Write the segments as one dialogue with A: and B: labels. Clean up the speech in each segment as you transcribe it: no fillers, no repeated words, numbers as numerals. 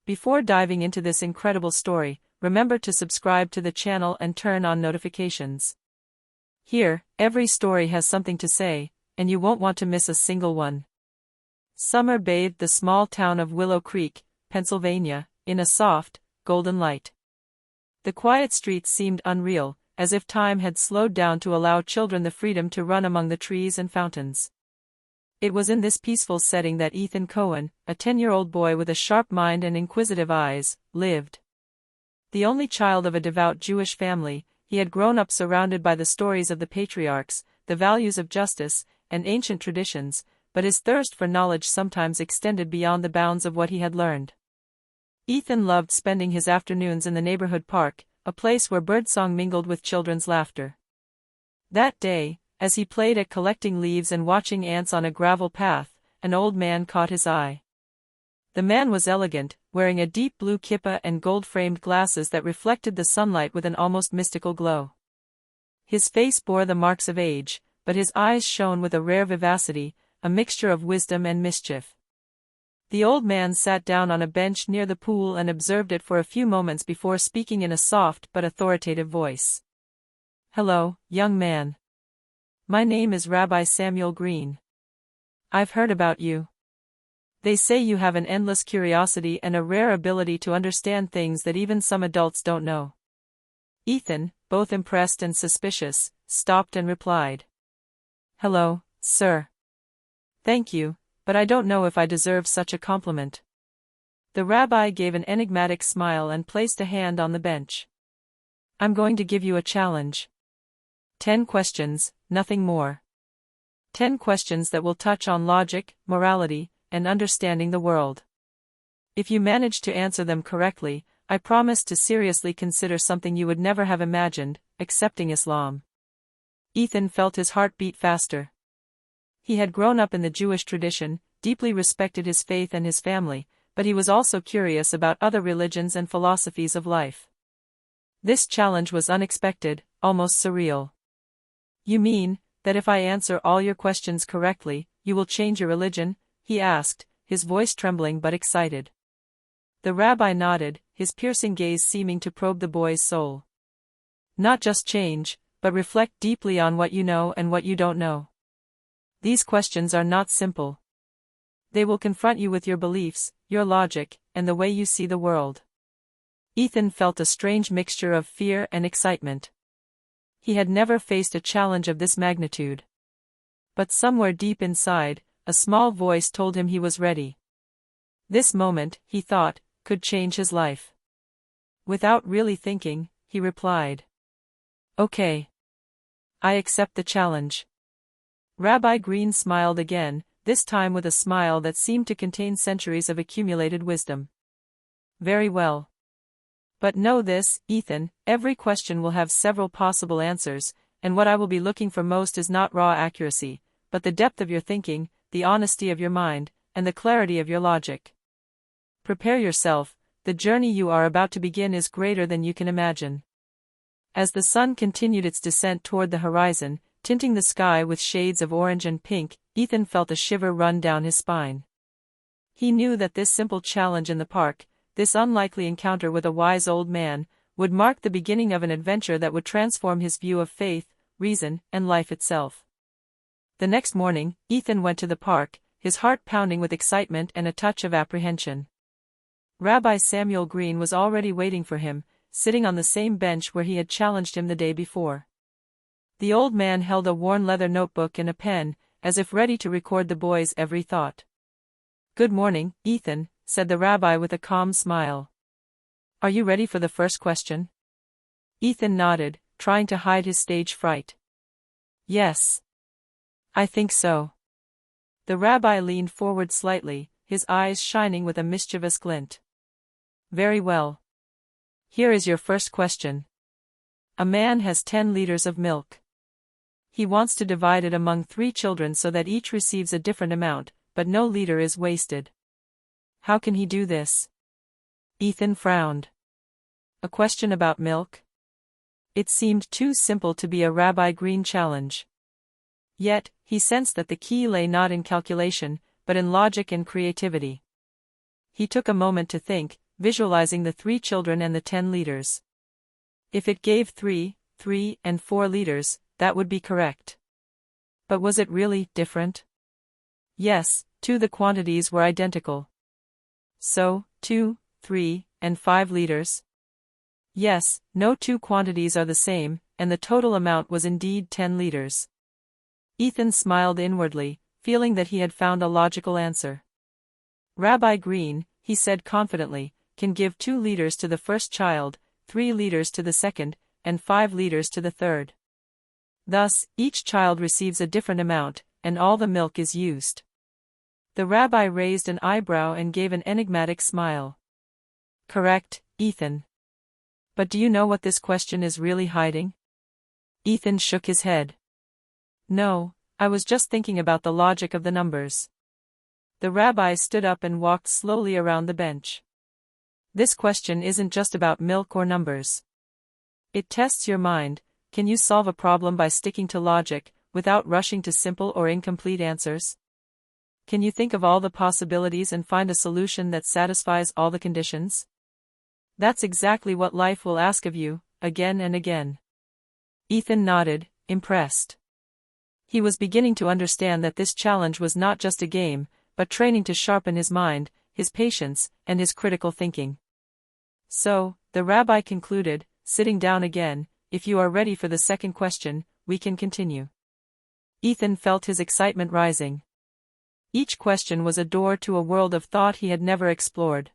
A: Before diving into this incredible story, remember to subscribe to the channel and turn on notifications. Here, every story has something to say, and you won't want to miss a single one. Summer bathed the small town of Willow Creek, Pennsylvania, in a soft, golden light. The quiet streets seemed unreal, as if time had slowed down to allow children the freedom to run among the trees and fountains. It was in this peaceful setting that Ethan Cohen, a 10-year-old boy with a sharp mind and inquisitive eyes, lived. The only child of a devout Jewish family, he had grown up surrounded by the stories of the patriarchs, the values of justice, and ancient traditions, but his thirst for knowledge sometimes extended beyond the bounds of what he had learned. Ethan loved spending his afternoons in the neighborhood park, a place where birdsong mingled with children's laughter. That day, as he played at collecting leaves and watching ants on a gravel path, an old man caught his eye. The man was elegant, wearing a deep blue kippah and gold-framed glasses that reflected the sunlight with an almost mystical glow. His face bore the marks of age, but his eyes shone with a rare vivacity, a mixture of wisdom and mischief. The old man sat down on a bench near the pool and observed it for a few moments before speaking in a soft but authoritative voice. "Hello, young man. My name is Rabbi Samuel Green. I've heard about you. They say you have an endless curiosity and a rare ability to understand things that even some adults don't know." Ethan, both impressed and suspicious, stopped and replied. "Hello, sir. Thank you, but I don't know if I deserve such a compliment." The rabbi gave an enigmatic smile and placed a hand on the bench. "I'm going to give you a challenge. 10 questions, nothing more. 10 questions that will touch on logic, morality, and understanding the world. If you manage to answer them correctly, I promise to seriously consider something you would never have imagined, accepting Islam." Ethan felt his heart beat faster. He had grown up in the Jewish tradition, deeply respected his faith and his family, but he was also curious about other religions and philosophies of life. This challenge was unexpected, almost surreal. "You mean that if I answer all your questions correctly, you will change your religion?" he asked, his voice trembling but excited. The rabbi nodded, his piercing gaze seeming to probe the boy's soul. "Not just change, but reflect deeply on what you know and what you don't know. These questions are not simple. They will confront you with your beliefs, your logic, and the way you see the world." Ethan felt a strange mixture of fear and excitement. He had never faced a challenge of this magnitude. But somewhere deep inside, a small voice told him he was ready. This moment, he thought, could change his life. Without really thinking, he replied, "Okay. I accept the challenge." Rabbi Green smiled again, this time with a smile that seemed to contain centuries of accumulated wisdom. "Very well. But know this, Ethan, every question will have several possible answers, and what I will be looking for most is not raw accuracy, but the depth of your thinking, the honesty of your mind, and the clarity of your logic. Prepare yourself, the journey you are about to begin is greater than you can imagine." As the sun continued its descent toward the horizon, tinting the sky with shades of orange and pink, Ethan felt a shiver run down his spine. He knew that this simple challenge in the park, this unlikely encounter with a wise old man, would mark the beginning of an adventure that would transform his view of faith, reason, and life itself. The next morning, Ethan went to the park, his heart pounding with excitement and a touch of apprehension. Rabbi Samuel Green was already waiting for him, sitting on the same bench where he had challenged him the day before. The old man held a worn leather notebook and a pen, as if ready to record the boy's every thought. "Good morning, Ethan," said the rabbi with a calm smile. "Are you ready for the first question?" Ethan nodded, trying to hide his stage fright. "Yes. I think so." The rabbi leaned forward slightly, his eyes shining with a mischievous glint. "Very well. Here is your first question. A man has 10 liters of milk. He wants to divide it among 3 children so that each receives a different amount, but no liter is wasted. How can he do this?" Ethan frowned. A question about milk? It seemed too simple to be a Rabbi Green challenge. Yet, he sensed that the key lay not in calculation, but in logic and creativity. He took a moment to think, visualizing the 3 children and the 10 liters. If it gave 3, 3, and 4 liters, that would be correct. But was it really different? Yes, the quantities were identical. So, 2, 3, and 5 liters? Yes, no 2 quantities are the same, and the total amount was indeed 10 liters. Ethan smiled inwardly, feeling that he had found a logical answer. Rabbi Green, he said confidently, can give 2 liters to the first child, 3 liters to the second, and 5 liters to the third. Thus, each child receives a different amount, and all the milk is used. The rabbi raised an eyebrow and gave an enigmatic smile. Correct, Ethan. But do you know what this question is really hiding? Ethan shook his head. No, I was just thinking about the logic of the numbers. The rabbi stood up and walked slowly around the bench. This question isn't just about milk or numbers. It tests your mind. Can you solve a problem by sticking to logic, without rushing to simple or incomplete answers? Can you think of all the possibilities and find a solution that satisfies all the conditions? That's exactly what life will ask of you, again and again. Ethan nodded, impressed. He was beginning to understand that this challenge was not just a game, but training to sharpen his mind, his patience, and his critical thinking. So, the rabbi concluded, sitting down again, if you are ready for the second question, we can continue. Ethan felt his excitement rising. Each question was a door to a world of thought he had never explored.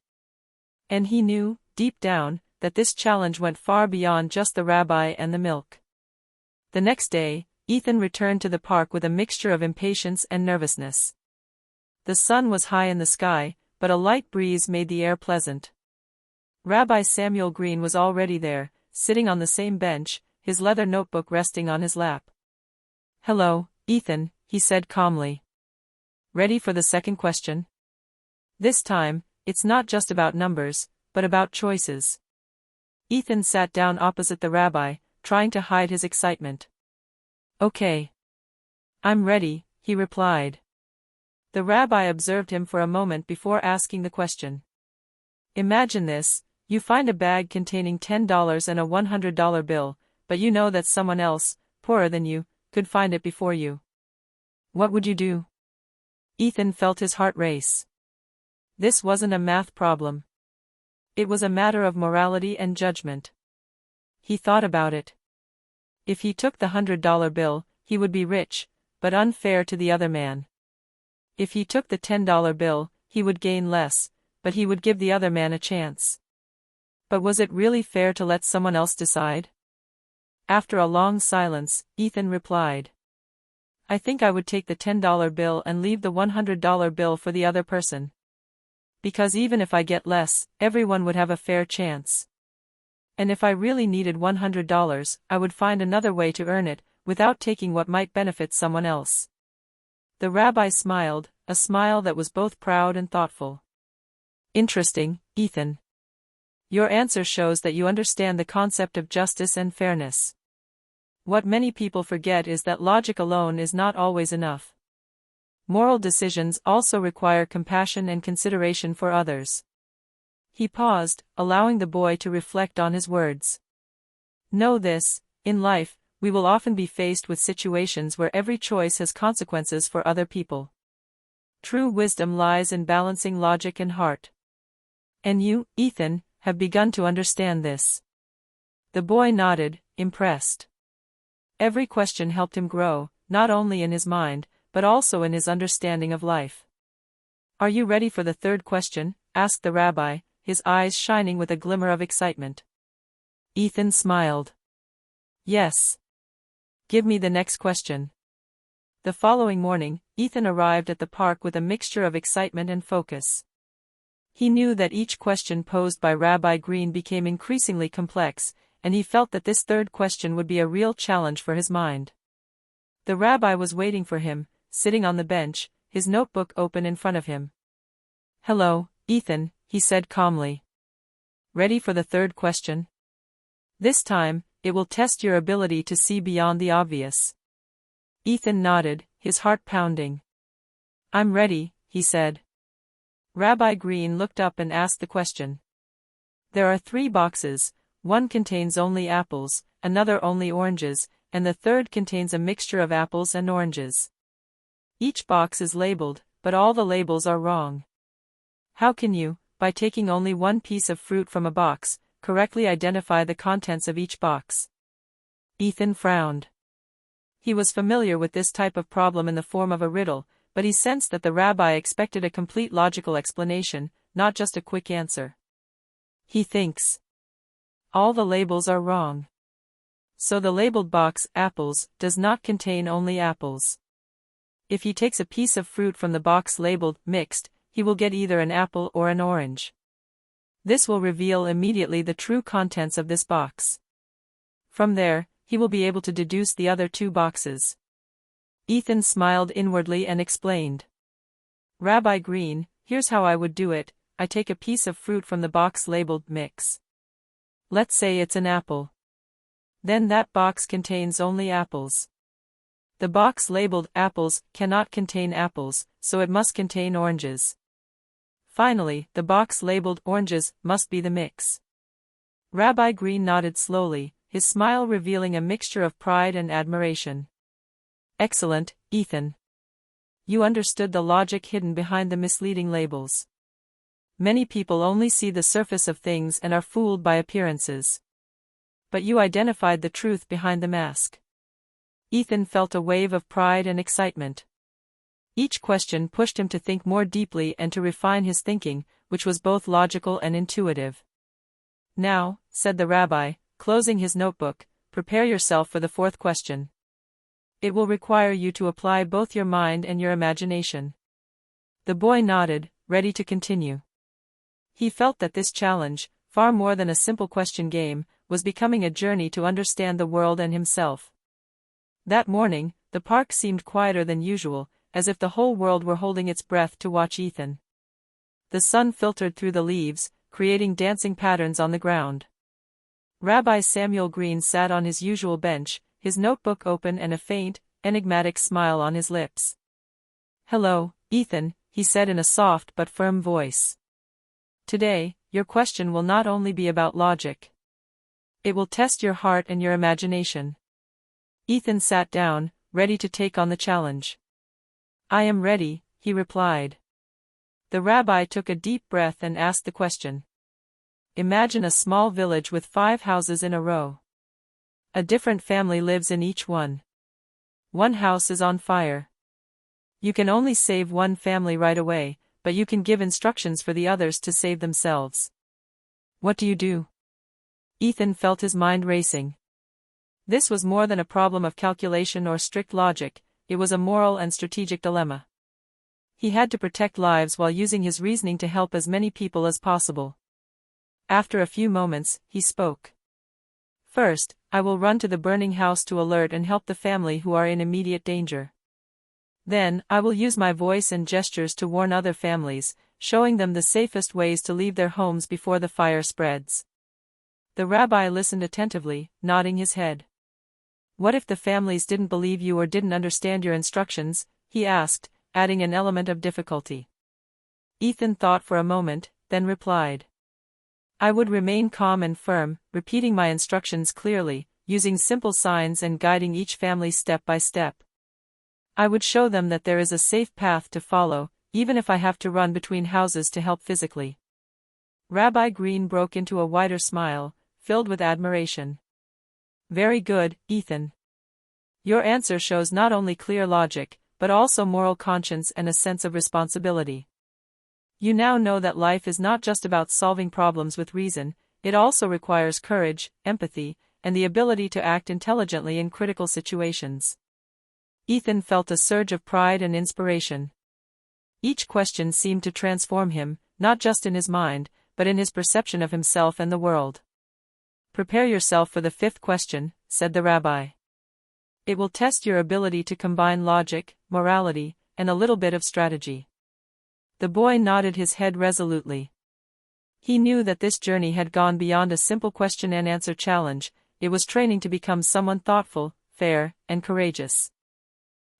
A: And he knew, deep down, that this challenge went far beyond just the rabbi and the milk. The next day, Ethan returned to the park with a mixture of impatience and nervousness. The sun was high in the sky, but a light breeze made the air pleasant. Rabbi Samuel Green was already there, sitting on the same bench, his leather notebook resting on his lap. Hello, Ethan, he said calmly. Ready for the second question? This time, it's not just about numbers, but about choices. Ethan sat down opposite the rabbi, trying to hide his excitement. Okay. I'm ready, he replied. The rabbi observed him for a moment before asking the question. Imagine this, you find a bag containing $10 and a $100 bill, but you know that someone else, poorer than you, could find it before you. What would you do? Ethan felt his heart race. This wasn't a math problem. It was a matter of morality and judgment. He thought about it. If he took the $100 bill, he would be rich, but unfair to the other man. If he took the $10 bill, he would gain less, but he would give the other man a chance. But was it really fair to let someone else decide? After a long silence, Ethan replied. I think I would take the $10 bill and leave the $100 bill for the other person. Because even if I get less, everyone would have a fair chance. And if I really needed $100, I would find another way to earn it, without taking what might benefit someone else. The rabbi smiled, a smile that was both proud and thoughtful. Interesting, Ethan. Your answer shows that you understand the concept of justice and fairness. What many people forget is that logic alone is not always enough. Moral decisions also require compassion and consideration for others. He paused, allowing the boy to reflect on his words. Know this, in life, we will often be faced with situations where every choice has consequences for other people. True wisdom lies in balancing logic and heart. And you, Ethan, have begun to understand this. The boy nodded, impressed. Every question helped him grow, not only in his mind, but also in his understanding of life. Are you ready for the third question? Asked the rabbi, his eyes shining with a glimmer of excitement. Ethan smiled. Yes. Give me the next question. The following morning, Ethan arrived at the park with a mixture of excitement and focus. He knew that each question posed by Rabbi Green became increasingly complex, and he felt that this third question would be a real challenge for his mind. The rabbi was waiting for him, sitting on the bench, his notebook open in front of him. Hello, Ethan, he said calmly. Ready for the third question? This time, it will test your ability to see beyond the obvious. Ethan nodded, his heart pounding. I'm ready, he said. Rabbi Green looked up and asked the question. There are 3 boxes, one contains only apples, another only oranges, and the third contains a mixture of apples and oranges. Each box is labeled, but all the labels are wrong. How can you, by taking only one piece of fruit from a box, correctly identify the contents of each box? Ethan frowned. He was familiar with this type of problem in the form of a riddle, but he sensed that the rabbi expected a complete logical explanation, not just a quick answer. He thinks. All the labels are wrong. So the labeled box, apples, does not contain only apples. If he takes a piece of fruit from the box labeled mixed, he will get either an apple or an orange. This will reveal immediately the true contents of this box. From there, he will be able to deduce the other 2 boxes. Ethan smiled inwardly and explained. Rabbi Green, here's how I would do it. I take a piece of fruit from the box labeled mix. Let's say it's an apple. Then that box contains only apples. The box labeled apples cannot contain apples, so it must contain oranges. Finally, the box labeled oranges must be the mix. Rabbi Green nodded slowly, his smile revealing a mixture of pride and admiration. Excellent, Ethan. You understood the logic hidden behind the misleading labels. Many people only see the surface of things and are fooled by appearances. But you identified the truth behind the mask. Ethan felt a wave of pride and excitement. Each question pushed him to think more deeply and to refine his thinking, which was both logical and intuitive. Now, said the rabbi, closing his notebook, prepare yourself for the 4th question. It will require you to apply both your mind and your imagination. The boy nodded, ready to continue. He felt that this challenge, far more than a simple question game, was becoming a journey to understand the world and himself. That morning, the park seemed quieter than usual, as if the whole world were holding its breath to watch Ethan. The sun filtered through the leaves, creating dancing patterns on the ground. Rabbi Samuel Green sat on his usual bench, his notebook open and a faint, enigmatic smile on his lips. Hello, Ethan, he said in a soft but firm voice. Today, your question will not only be about logic. It will test your heart and your imagination. Ethan sat down, ready to take on the challenge. I am ready, he replied. The rabbi took a deep breath and asked the question. Imagine a small village with 5 houses in a row. A different family lives in each one. One house is on fire. You can only save one family right away, but you can give instructions for the others to save themselves. What do you do? Ethan felt his mind racing. This was more than a problem of calculation or strict logic, it was a moral and strategic dilemma. He had to protect lives while using his reasoning to help as many people as possible. After a few moments, he spoke. First, I will run to the burning house to alert and help the family who are in immediate danger. Then, I will use my voice and gestures to warn other families, showing them the safest ways to leave their homes before the fire spreads. The rabbi listened attentively, nodding his head. What if the families didn't believe you or didn't understand your instructions? He asked, adding an element of difficulty. Ethan thought for a moment, then replied. I would remain calm and firm, repeating my instructions clearly, using simple signs and guiding each family step by step. I would show them that there is a safe path to follow, even if I have to run between houses to help physically. Rabbi Green broke into a wider smile, filled with admiration. Very good, Ethan. Your answer shows not only clear logic, but also moral conscience and a sense of responsibility. You now know that life is not just about solving problems with reason, it also requires courage, empathy, and the ability to act intelligently in critical situations. Ethan felt a surge of pride and inspiration. Each question seemed to transform him, not just in his mind, but in his perception of himself and the world. Prepare yourself for the 5th question, said the rabbi. It will test your ability to combine logic, morality, and a little bit of strategy. The boy nodded his head resolutely. He knew that this journey had gone beyond a simple question-and-answer challenge, it was training to become someone thoughtful, fair, and courageous.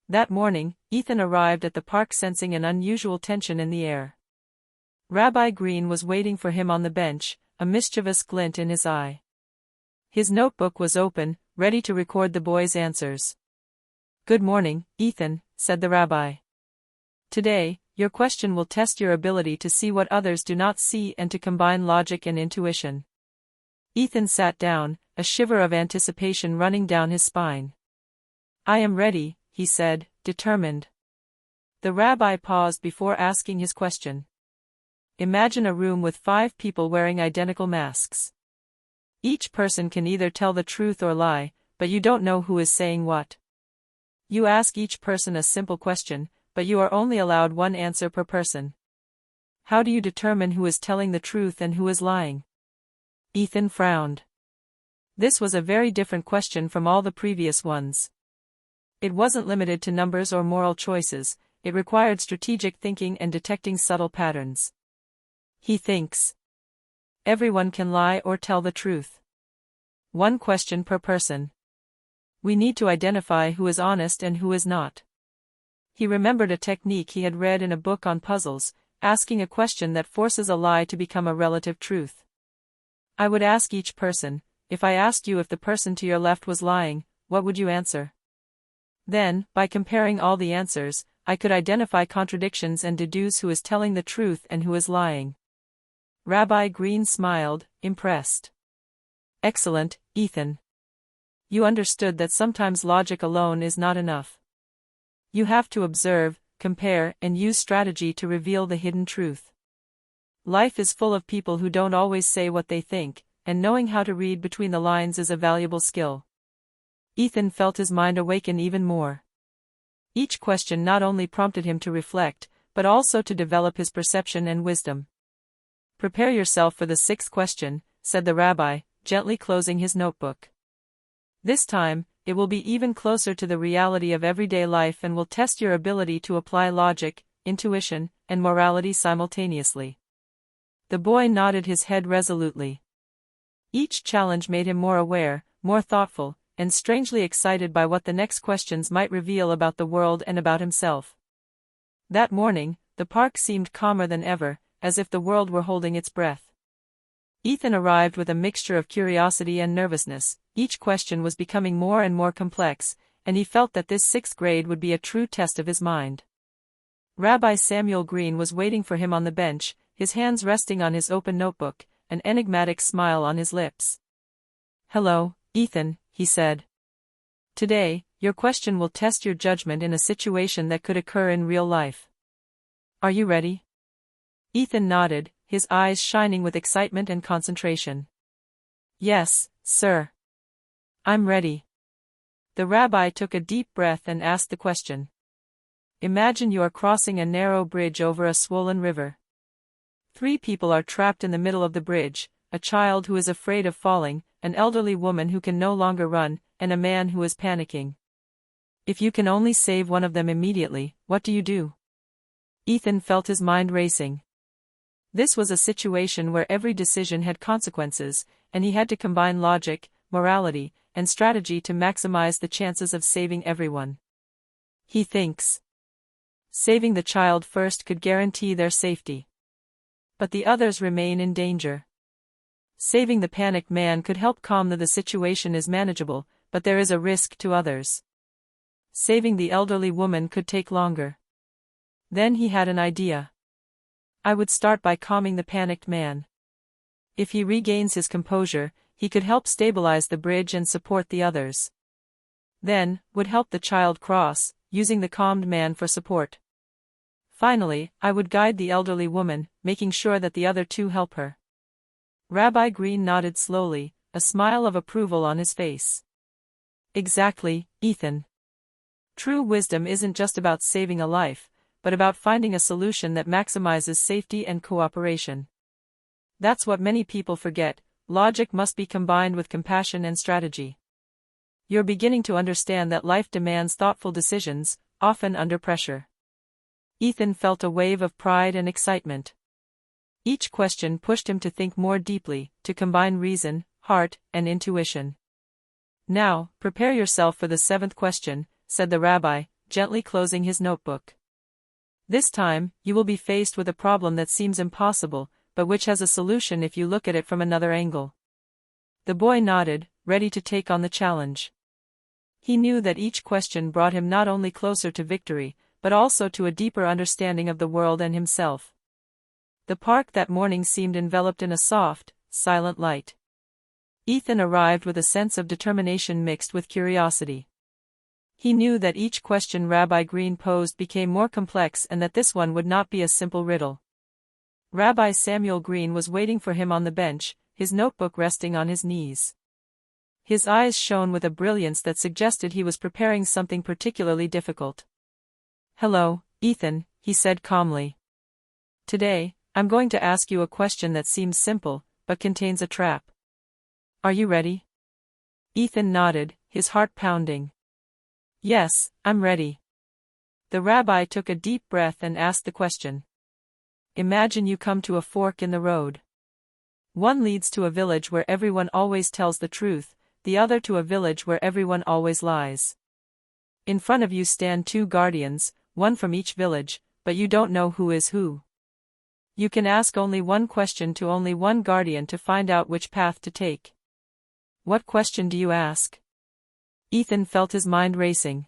A: That morning, Ethan arrived at the park sensing an unusual tension in the air. Rabbi Green was waiting for him on the bench, a mischievous glint in his eye. His notebook was open, ready to record the boy's answers. "Good morning, Ethan," said the rabbi. "Today, your question will test your ability to see what others do not see and to combine logic and intuition." Ethan sat down, a shiver of anticipation running down his spine. "I am ready," he said, determined. The rabbi paused before asking his question. Imagine a room with 5 people wearing identical masks. Each person can either tell the truth or lie, but you don't know who is saying what. You ask each person a simple question, but you are only allowed one answer per person. How do you determine who is telling the truth and who is lying? Ethan frowned. This was a very different question from all the previous ones. It wasn't limited to numbers or moral choices, it required strategic thinking and detecting subtle patterns. He thinks. Everyone can lie or tell the truth. One question per person. We need to identify who is honest and who is not. He remembered a technique he had read in a book on puzzles, asking a question that forces a lie to become a relative truth. I would ask each person, if I asked you if the person to your left was lying, what would you answer? Then, by comparing all the answers, I could identify contradictions and deduce who is telling the truth and who is lying. Rabbi Green smiled, impressed. Excellent, Ethan. You understood that sometimes logic alone is not enough. You have to observe, compare, and use strategy to reveal the hidden truth. Life is full of people who don't always say what they think, and knowing how to read between the lines is a valuable skill. Ethan felt his mind awaken even more. Each question not only prompted him to reflect, but also to develop his perception and wisdom. Prepare yourself for the 6th question, said the rabbi, gently closing his notebook. This time, it will be even closer to the reality of everyday life and will test your ability to apply logic, intuition, and morality simultaneously. The boy nodded his head resolutely. Each challenge made him more aware, more thoughtful, and strangely excited by what the next questions might reveal about the world and about himself. That morning, the park seemed calmer than ever, as if the world were holding its breath. Ethan arrived with a mixture of curiosity and nervousness. Each question was becoming more and more complex, and he felt that this 6th grade would be a true test of his mind. Rabbi Samuel Green was waiting for him on the bench, his hands resting on his open notebook, an enigmatic smile on his lips. "Hello, Ethan," he said. "Today, your question will test your judgment in a situation that could occur in real life. Are you ready?" Ethan nodded, his eyes shining with excitement and concentration. "Yes, sir. I'm ready." The rabbi took a deep breath and asked the question. Imagine you are crossing a narrow bridge over a swollen river. 3 people are trapped in the middle of the bridge, a child who is afraid of falling, an elderly woman who can no longer run, and a man who is panicking. If you can only save one of them immediately, what do you do? Ethan felt his mind racing. This was a situation where every decision had consequences, and he had to combine logic, morality, and strategy to maximize the chances of saving everyone. He thinks. Saving the child first could guarantee their safety. But the others remain in danger. Saving the panicked man could help calm the situation is manageable, but there is a risk to others. Saving the elderly woman could take longer. Then he had an idea. I would start by calming the panicked man. If he regains his composure, he could help stabilize the bridge and support the others. Then, would help the child cross, using the calmed man for support. Finally, I would guide the elderly woman, making sure that the other 2 help her. Rabbi Green nodded slowly, a smile of approval on his face. Exactly, Ethan. True wisdom isn't just about saving a life, but about finding a solution that maximizes safety and cooperation. That's what many people forget. Logic must be combined with compassion and strategy. You're beginning to understand that life demands thoughtful decisions, often under pressure. Ethan felt a wave of pride and excitement. Each question pushed him to think more deeply, to combine reason, heart, and intuition. Now, prepare yourself for the 7th question, said the rabbi, gently closing his notebook. This time, you will be faced with a problem that seems impossible, but which has a solution if you look at it from another angle. The boy nodded, ready to take on the challenge. He knew that each question brought him not only closer to victory, but also to a deeper understanding of the world and himself. The park that morning seemed enveloped in a soft, silent light. Ethan arrived with a sense of determination mixed with curiosity. He knew that each question Rabbi Green posed became more complex and that this one would not be a simple riddle. Rabbi Samuel Green was waiting for him on the bench, his notebook resting on his knees. His eyes shone with a brilliance that suggested he was preparing something particularly difficult. "Hello, Ethan," he said calmly. "Today, I'm going to ask you a question that seems simple, but contains a trap. Are you ready?" Ethan nodded, his heart pounding. "Yes, I'm ready." The rabbi took a deep breath and asked the question. Imagine you come to a fork in the road. One leads to a village where everyone always tells the truth, the other to a village where everyone always lies. In front of you stand two guardians, one from each village, but you don't know who is who. You can ask only one question to only one guardian to find out which path to take. What question do you ask? Ethan felt his mind racing.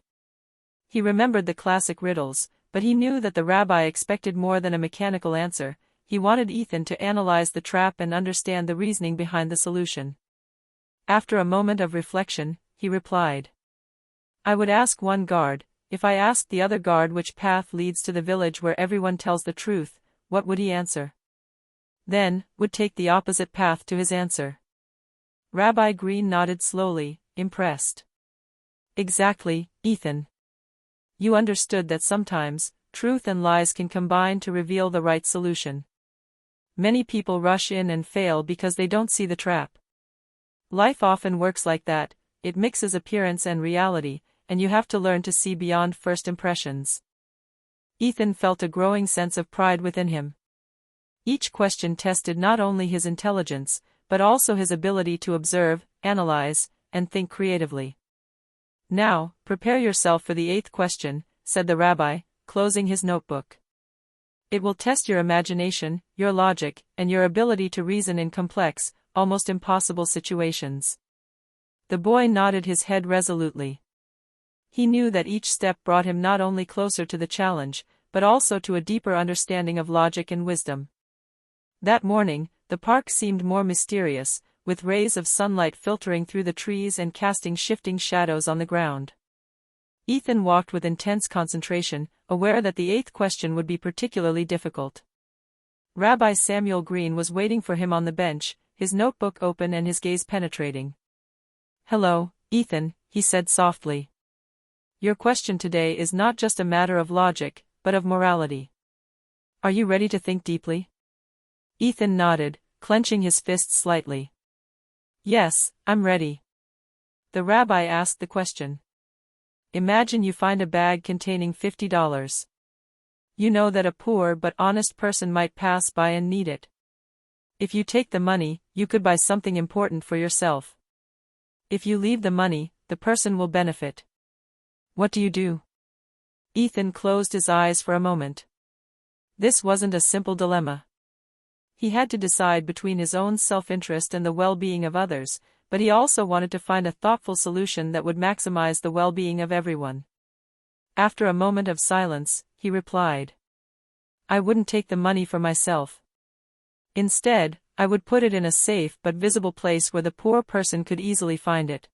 A: He remembered the classic riddles, but he knew that the rabbi expected more than a mechanical answer. He wanted Ethan to analyze the trap and understand the reasoning behind the solution. After a moment of reflection, he replied. I would ask one guard. If I asked the other guard which path leads to the village where everyone tells the truth, what would he answer? Then, would take the opposite path to his answer. Rabbi Green nodded slowly, impressed. Exactly, Ethan. You understood that sometimes, truth and lies can combine to reveal the right solution. Many people rush in and fail because they don't see the trap. Life often works like that, it mixes appearance and reality, and you have to learn to see beyond first impressions. Ethan felt a growing sense of pride within him. Each question tested not only his intelligence, but also his ability to observe, analyze, and think creatively. Now, prepare yourself for the 8th question, said the rabbi, closing his notebook. It will test your imagination, your logic, and your ability to reason in complex, almost impossible situations. The boy nodded his head resolutely. He knew that each step brought him not only closer to the challenge, but also to a deeper understanding of logic and wisdom. That morning, the park seemed more mysterious, with rays of sunlight filtering through the trees and casting shifting shadows on the ground. Ethan walked with intense concentration, aware that the 8th question would be particularly difficult. Rabbi Samuel Green was waiting for him on the bench, his notebook open and his gaze penetrating. Hello, Ethan, he said softly. Your question today is not just a matter of logic, but of morality. Are you ready to think deeply? Ethan nodded, clenching his fists slightly. Yes, I'm ready. The rabbi asked the question. Imagine you find a bag containing $50. You know that a poor but honest person might pass by and need it. If you take the money, you could buy something important for yourself. If you leave the money, the person will benefit. What do you do? Ethan closed his eyes for a moment. This wasn't a simple dilemma. He had to decide between his own self-interest and the well-being of others, but he also wanted to find a thoughtful solution that would maximize the well-being of everyone. After a moment of silence, he replied. I wouldn't take the money for myself. Instead, I would put it in a safe but visible place where the poor person could easily find it.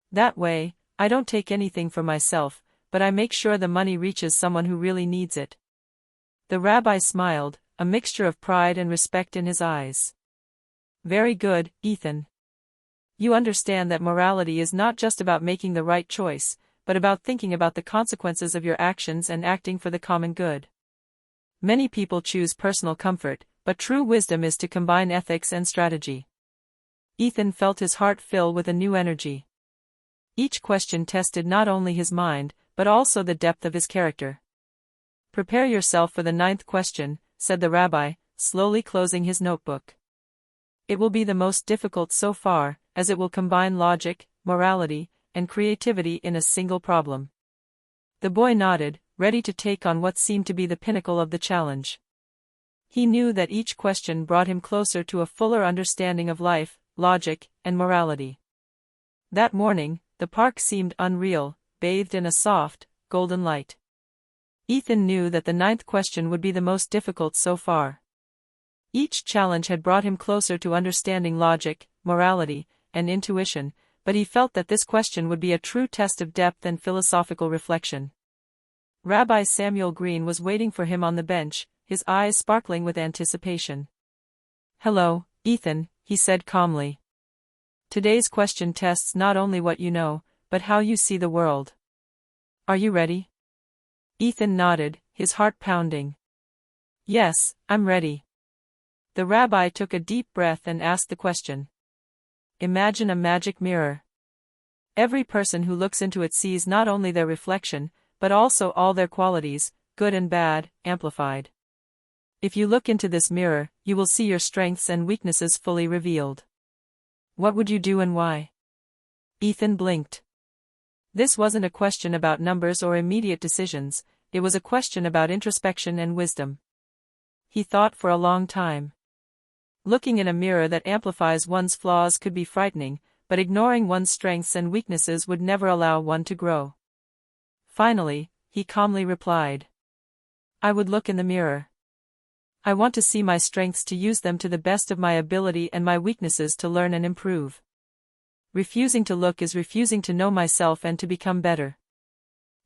A: That way, I don't take anything for myself, but I make sure the money reaches someone who really needs it. The rabbi smiled, a mixture of pride and respect in his eyes. Very good, Ethan. You understand that morality is not just about making the right choice, but about thinking about the consequences of your actions and acting for the common good. Many people choose personal comfort, but true wisdom is to combine ethics and strategy. Ethan felt his heart fill with a new energy. Each question tested not only his mind, but also the depth of his character. Prepare yourself for the 9th question, said the rabbi, slowly closing his notebook. It will be the most difficult so far, as it will combine logic, morality, and creativity in a single problem. The boy nodded, ready to take on what seemed to be the pinnacle of the challenge. He knew that each question brought him closer to a fuller understanding of life, logic, and morality. That morning, the park seemed unreal, bathed in a soft, golden light. Ethan knew that the 9th question would be the most difficult so far. Each challenge had brought him closer to understanding logic, morality, and intuition, but he felt that this question would be a true test of depth and philosophical reflection. Rabbi Samuel Green was waiting for him on the bench, his eyes sparkling with anticipation. "Hello, Ethan," he said calmly. "Today's question tests not only what you know, but how you see the world. Are you ready?" Ethan nodded, his heart pounding. "Yes, I'm ready." The rabbi took a deep breath and asked the question. Imagine a magic mirror. Every person who looks into it sees not only their reflection, but also all their qualities, good and bad, amplified. If you look into this mirror, you will see your strengths and weaknesses fully revealed. What would you do and why? Ethan blinked. This wasn't a question about numbers or immediate decisions, it was a question about introspection and wisdom. He thought for a long time. Looking in a mirror that amplifies one's flaws could be frightening, but ignoring one's strengths and weaknesses would never allow one to grow. Finally, he calmly replied. I would look in the mirror. I want to see my strengths to use them to the best of my ability and my weaknesses to learn and improve. Refusing to look is refusing to know myself and to become better.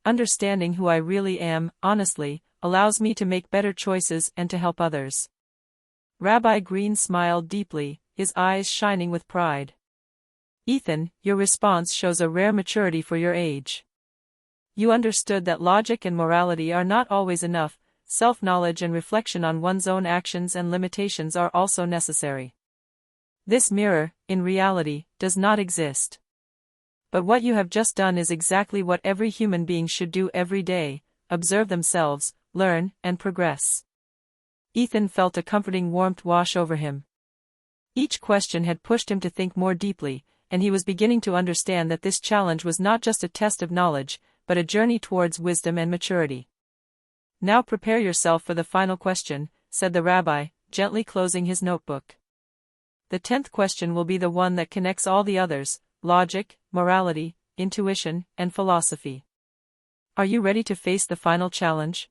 A: Understanding who I really am, honestly, allows me to make better choices and to help others. Rabbi Green smiled deeply, his eyes shining with pride. Ethan, your response shows a rare maturity for your age. You understood that logic and morality are not always enough. Self-knowledge and reflection on one's own actions and limitations are also necessary. This mirror, in reality, does not exist. But what you have just done is exactly what every human being should do every day: observe themselves, learn, and progress. Ethan felt a comforting warmth wash over him. Each question had pushed him to think more deeply, and he was beginning to understand that this challenge was not just a test of knowledge, but a journey towards wisdom and maturity. Now prepare yourself for the final question, said the rabbi, gently closing his notebook. The 10th question will be the one that connects all the others: logic, morality, intuition, and philosophy. Are you ready to face the final challenge?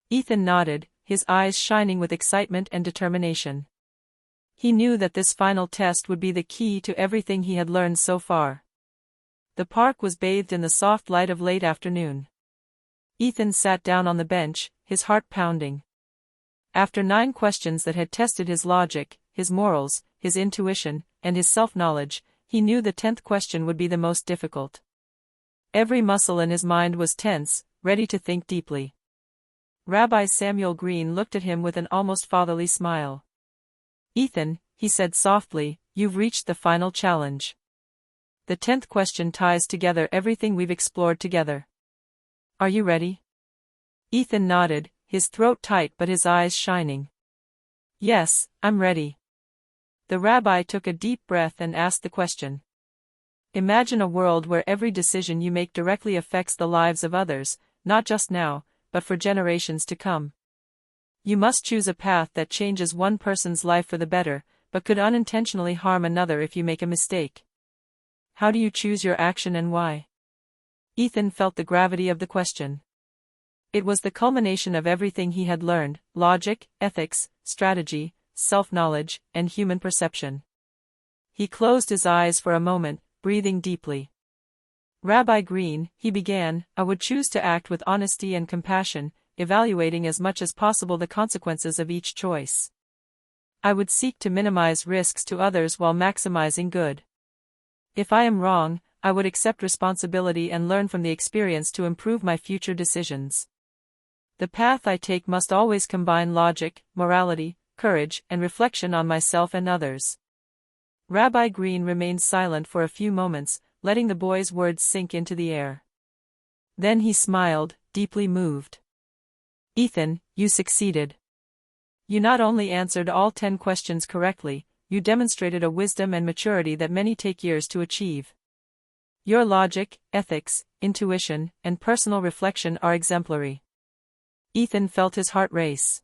A: Ethan nodded, his eyes shining with excitement and determination. He knew that this final test would be the key to everything he had learned so far. The park was bathed in the soft light of late afternoon. Ethan sat down on the bench, his heart pounding. After 9 questions that had tested his logic, his morals, his intuition, and his self-knowledge, he knew the 10th question would be the most difficult. Every muscle in his mind was tense, ready to think deeply. Rabbi Samuel Green looked at him with an almost fatherly smile. Ethan, he said softly, you've reached the final challenge. The 10th question ties together everything we've explored together. Are you ready? Ethan nodded, his throat tight but his eyes shining. Yes, I'm ready. The rabbi took a deep breath and asked the question. Imagine a world where every decision you make directly affects the lives of others, not just now, but for generations to come. You must choose a path that changes one person's life for the better, but could unintentionally harm another if you make a mistake. How do you choose your action and why? Ethan felt the gravity of the question. It was the culmination of everything he had learned: logic, ethics, strategy, self-knowledge, and human perception. He closed his eyes for a moment, breathing deeply. Rabbi Green, he began, I would choose to act with honesty and compassion, evaluating as much as possible the consequences of each choice. I would seek to minimize risks to others while maximizing good. If I am wrong, I would accept responsibility and learn from the experience to improve my future decisions. The path I take must always combine logic, morality, courage, and reflection on myself and others. Rabbi Green remained silent for a few moments, letting the boy's words sink into the air. Then he smiled, deeply moved. Ethan, you succeeded. You not only answered all 10 questions correctly, you demonstrated a wisdom and maturity that many take years to achieve. Your logic, ethics, intuition, and personal reflection are exemplary. Ethan felt his heart race.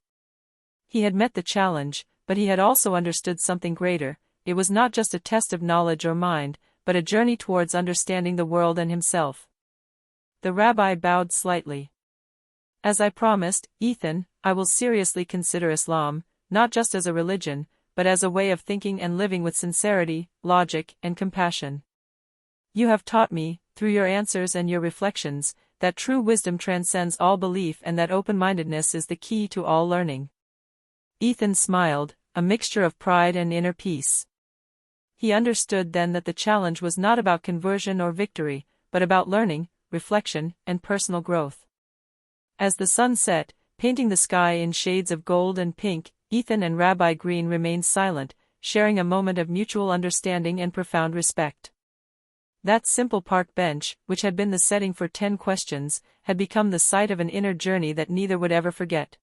A: He had met the challenge, but he had also understood something greater. It was not just a test of knowledge or mind, but a journey towards understanding the world and himself. The rabbi bowed slightly. As I promised, Ethan, I will seriously consider Islam, not just as a religion, but as a way of thinking and living with sincerity, logic, and compassion. You have taught me, through your answers and your reflections, that true wisdom transcends all belief and that open-mindedness is the key to all learning. Ethan smiled, a mixture of pride and inner peace. He understood then that the challenge was not about conversion or victory, but about learning, reflection, and personal growth. As the sun set, painting the sky in shades of gold and pink, Ethan and Rabbi Green remained silent, sharing a moment of mutual understanding and profound respect. That simple park bench, which had been the setting for 10 questions, had become the site of an inner journey that neither would ever forget.